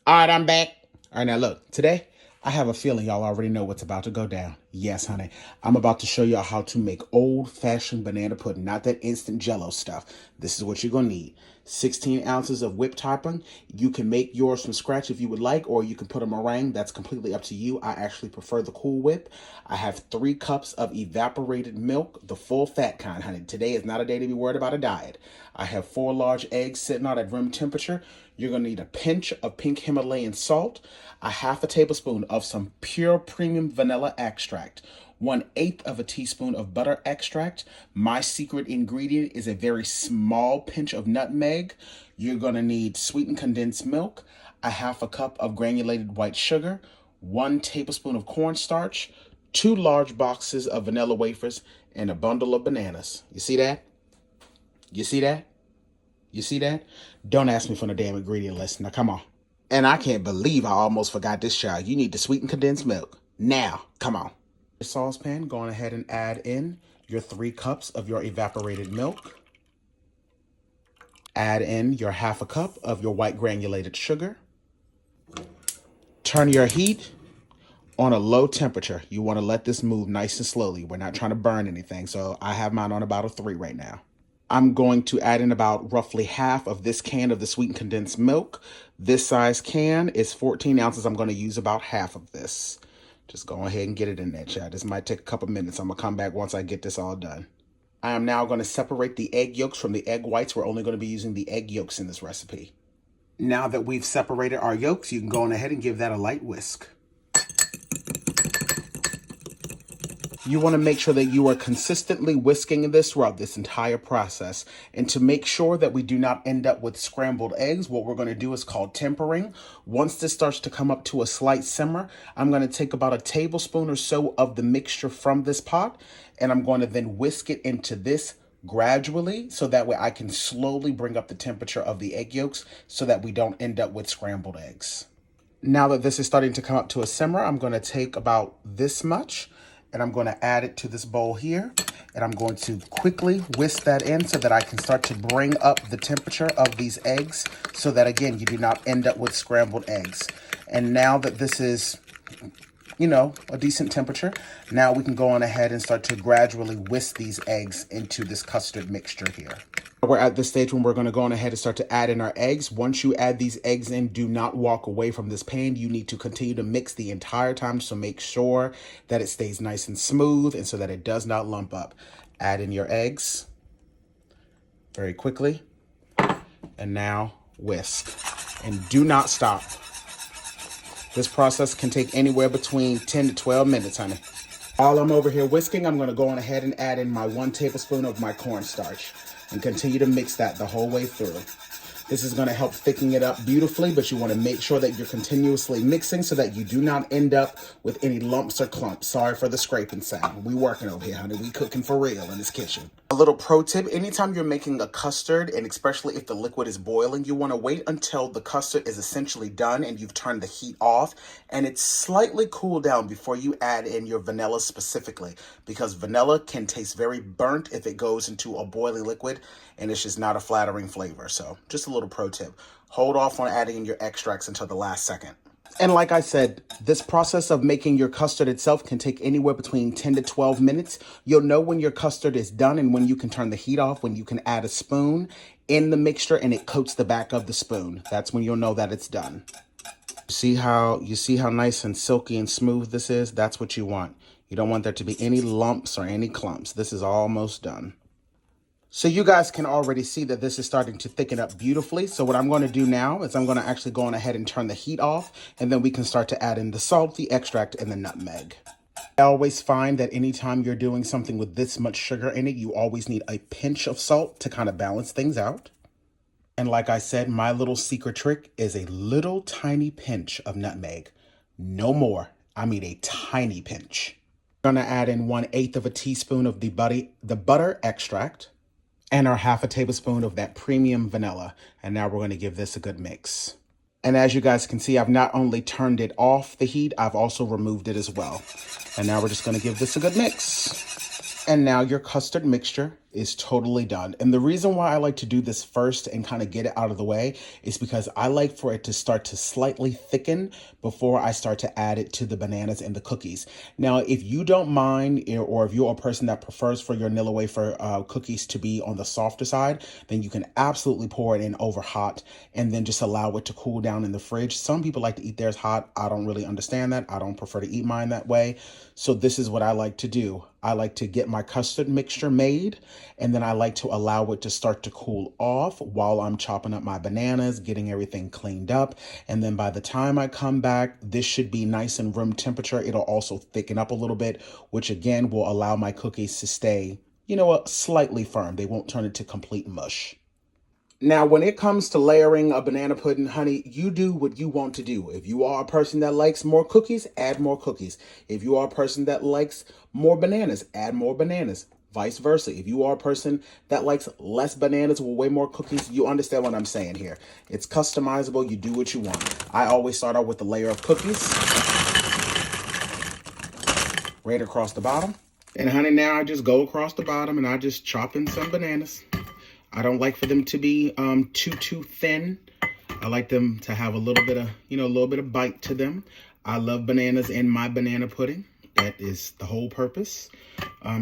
All right, I'm back. All right, now look, today I have a feeling y'all already know what's about to go down. Yes, honey, I'm about to show y'all how to make old-fashioned banana pudding, not that instant Jell-O stuff. This is what you're gonna need. 16 ounces of whipped topping. You can make yours from scratch if you would like, or you can put a meringue. That's completely up to you. I actually prefer the Cool Whip. I have 3 cups of evaporated milk, the full fat kind, honey. Today is not a day to be worried about a diet. I have 4 large eggs sitting out at room temperature. You're going to need a pinch of pink Himalayan salt, a half a tablespoon of some pure premium vanilla extract, 1/8 of a teaspoon of butter extract. My secret ingredient is a very small pinch of nutmeg. You're going to need sweetened condensed milk, a half a cup of granulated white sugar, 1 tablespoon of cornstarch, 2 large boxes of vanilla wafers, and a bundle of bananas. You see that? You see that? You see that? Don't ask me for the damn ingredient list. Now, come on. And I can't believe I almost forgot this, child. You need the sweetened condensed milk. Now, come on. Your saucepan, go on ahead and add in your 3 cups of your evaporated milk. Add in your half a cup of your white granulated sugar. Turn your heat on a low temperature. You want to let this move nice and slowly. We're not trying to burn anything, so I have mine on about a 3 right now. I'm going to add in about roughly half of this can of the sweetened condensed milk. This size can is 14 ounces. I'm going to use about half of this. Just go ahead and get it in there, child. This might take a couple minutes. I'm going to come back once I get this all done. I am now going to separate the egg yolks from the egg whites. We're only going to be using the egg yolks in this recipe. Now that we've separated our yolks, you can go on ahead and give that a light whisk. You want to make sure that you are consistently whisking this throughout this entire process. And to make sure that we do not end up with scrambled eggs, what we're going to do is called tempering. Once this starts to come up to a slight simmer, I'm going to take about a tablespoon or so of the mixture from this pot, and I'm going to then whisk it into this gradually, so that way I can slowly bring up the temperature of the egg yolks so that we don't end up with scrambled eggs. Now that this is starting to come up to a simmer, I'm going to take about this much, and I'm going to add it to this bowl here, and I'm going to quickly whisk that in so that I can start to bring up the temperature of these eggs so that, again, you do not end up with scrambled eggs. And now that this is, you know, a decent temperature, now we can go on ahead and start to gradually whisk these eggs into this custard mixture here. We're at the stage when we're going to go on ahead and start to add in our eggs. Once you add these eggs in, do not walk away from this pan. You need to continue to mix the entire time, so make sure that it stays nice and smooth and so that it does not lump up. Add in your eggs very quickly, and now whisk. And do not stop. This process can take anywhere between 10 to 12 minutes, honey. While I'm over here whisking, I'm going to go on ahead and add in my 1 tablespoon of my cornstarch and continue to mix that the whole way through. This is going to help thicken it up beautifully, but you want to make sure that you're continuously mixing so that you do not end up with any lumps or clumps. Sorry for the scraping sound. We working over here, honey. We cooking for real in this kitchen. A little pro tip, anytime you're making a custard, and especially if the liquid is boiling, you want to wait until the custard is essentially done and you've turned the heat off and it's slightly cooled down before you add in your vanilla specifically, because vanilla can taste very burnt if it goes into a boiling liquid, and it's just not a flattering flavor. So just a little pro tip. Hold off on adding in your extracts until the last second. And like I said, this process of making your custard itself can take anywhere between 10 to 12 minutes. You'll know when your custard is done and when you can turn the heat off, when you can add a spoon in the mixture and it coats the back of the spoon. That's when you'll know that it's done. You see how nice and silky and smooth this is? That's what you want. You don't want there to be any lumps or any clumps. This is almost done. So you guys can already see that this is starting to thicken up beautifully. So what I'm going to do now is I'm going to actually go on ahead and turn the heat off, and then we can start to add in the salt, the extract, and the nutmeg. I always find that anytime you're doing something with this much sugar in it, you always need a pinch of salt to kind of balance things out. And like I said, my little secret trick is a little tiny pinch of nutmeg. No more. I mean a tiny pinch. I'm going to add in 1/8 of a teaspoon of the butter extract, and our half a tablespoon of that premium vanilla. And now we're going to give this a good mix. And as you guys can see, I've not only turned it off the heat, I've also removed it as well. And now we're just going to give this a good mix. And now your custard mixture is totally done. And the reason why I like to do this first and kind of get it out of the way is because I like for it to start to slightly thicken before I start to add it to the bananas and the cookies. Now, if you don't mind, or if you're a person that prefers for your Nilla wafer cookies to be on the softer side, then you can absolutely pour it in over hot and then just allow it to cool down in the fridge. Some people like to eat theirs hot. I don't really understand that. I don't prefer to eat mine that way. So this is what I like to do. I like to get my custard mixture made, and then I like to allow it to start to cool off while I'm chopping up my bananas, getting everything cleaned up. And then by the time I come back, this should be nice and room temperature. It'll also thicken up a little bit, which again will allow my cookies to stay, slightly firm. They won't turn into complete mush. Now, when it comes to layering a banana pudding, honey, you do what you want to do. If you are a person that likes more cookies, add more cookies. If you are a person that likes more bananas, add more bananas. Vice versa. If you are a person that likes less bananas with way more cookies, you understand what I'm saying here. It's customizable. You do what you want. I always start out with a layer of cookies right across the bottom. And honey, now I just go across the bottom and I just chop in some bananas. I don't like for them to be too thin. I like them to have a little bit of bite to them. I love bananas in my banana pudding. That is the whole purpose.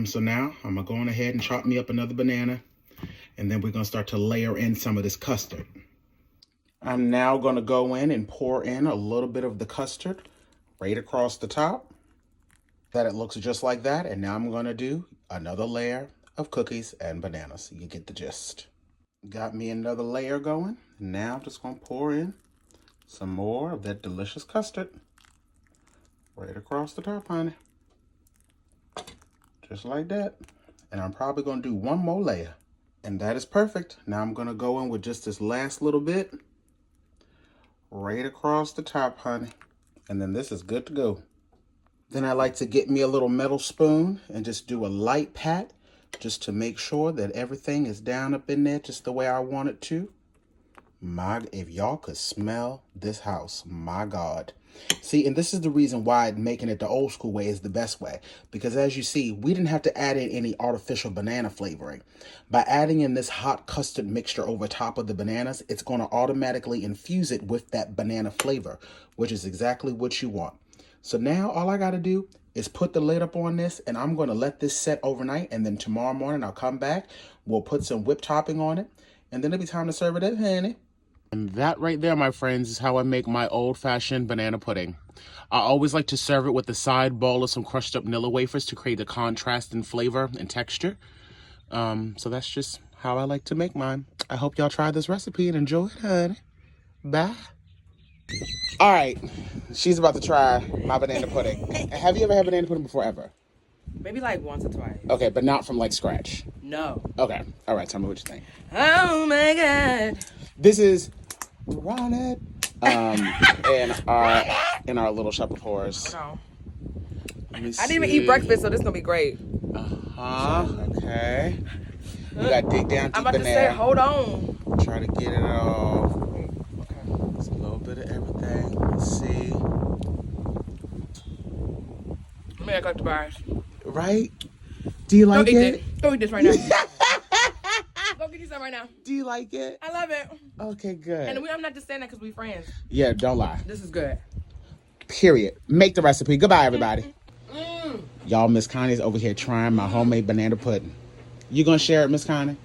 So now I'm gonna go on ahead and chop me up another banana, and then we're gonna start to layer in some of this custard. I'm now gonna go in and pour in a little bit of the custard right across the top. That it looks just like that. And now I'm gonna do another layer of cookies and bananas. You get the gist. Got me another layer going. Now I'm just gonna pour in some more of that delicious custard right across the top, honey. Just like that. And I'm probably gonna do one more layer. And that is perfect. Now I'm gonna go in with just this last little bit right across the top, honey. And then this is good to go. Then I like to get me a little metal spoon and just do a light pat, just to make sure that everything is down up in there just the way I want it to. If y'all could smell this house, my God. See, and this is the reason why making it the old school way is the best way. Because as you see, we didn't have to add in any artificial banana flavoring. By adding in this hot custard mixture over top of the bananas, it's going to automatically infuse it with that banana flavor, which is exactly what you want. So now all I got to do is put the lid up on this, and I'm going to let this set overnight, and then tomorrow morning I'll come back, we'll put some whipped topping on it, and then it'll be time to serve it up, honey. And that right there, my friends, is how I make my old-fashioned banana pudding. I always like to serve it with a side bowl of some crushed up Nilla wafers to create the contrast in flavor and texture. So that's just how I like to make mine. I hope y'all try this recipe and enjoy it, honey. Bye. All right, she's about to try my banana pudding. Have you ever had banana pudding before, ever? Maybe like once or twice. Okay, but not from like scratch? No. Okay, all right, tell me what you think. Oh my God. This is Ronette in our little shop of horrors. No. I didn't even eat breakfast, so this is gonna be great. Okay. You gotta dig down deep I'm about in to there. say, hold on. Try to get it off. Okay. It's a little bit of everything. Let's see. Let me act like the bars. Right? Do you like it? Go eat this right now. Go get you some right now. Do you like it? I love it. Okay, good. And I'm not just saying that because we friends. Yeah, don't lie. This is good. Period. Make the recipe. Goodbye, everybody. Y'all, Miss Connie's over here trying my homemade banana pudding. You gonna share it, Miss Connie?